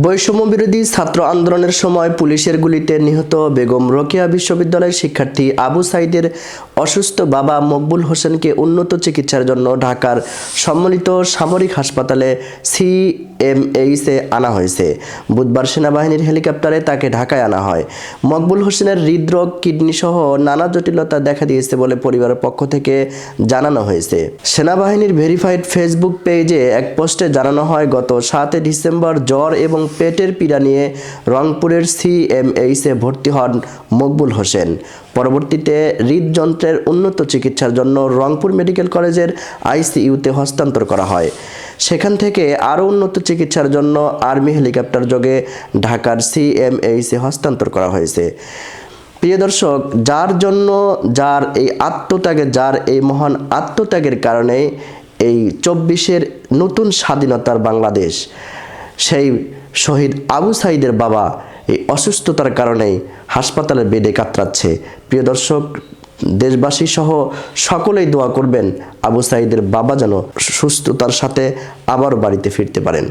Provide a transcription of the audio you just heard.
বৈষম্য বিরোধী ছাত্র আন্দোলনের সময় পুলিশের গুলিতে নিহত বেগম রোকেয়া বিশ্ববিদ্যালয়ের শিক্ষার্থী আবু সাঈদের অসুস্থ বাবা মকবুল হোসেনকে উন্নত চিকিৎসার জন্য ঢাকার সম্মিলিত সামরিক হাসপাতালে সিএমএইচে আনা হয়েছে। বুধবার সেনাবাহিনীর হেলিকপ্টারে তাকে ঢাকায় আনা হয়। মকবুল হোসেনের হৃদরোগ, কিডনি সহ নানা জটিলতা দেখা দিয়েছে বলে পরিবারের পক্ষ থেকে জানানো হয়েছে। সেনাবাহিনীর ভেরিফাইড ফেসবুক পেজে এক পোস্টে জানানো হয়, গত 7 ডিসেম্বর জ্বর এবং পেটের পীড়া নিয়ে রংপুরের সিএমএইচে ভর্তি হন মকবুল হোসেন। পরবর্তীতে হৃদযন্ত্রের উন্নত চিকিৎসার জন্য রংপুর মেডিকেল কলেজের আইসিইউতে হস্তান্তর করা হয়। সেখান থেকে আরও উন্নত চিকিৎসার জন্য আর্মি হেলিকপ্টার যোগে ঢাকার সিএমএইচে হস্তান্তর করা হয়েছে। প্রিয় দর্শক, যার এই মহান আত্মত্যাগের কারণে এই 24-এর নতুন স্বাধীনতার বাংলাদেশ, সেই শহীদ আবু সাঈদের বাবা এই অসুস্থতার কারণেই হাসপাতালের বেডে কাতরাচ্ছে। প্রিয় দর্শক, দেশবাসী সহ সকলেই দোয়া করবেন আবু সাঈদের বাবা যেন সুস্থতার সাথে আবার বাড়িতে ফিরতে পারেন।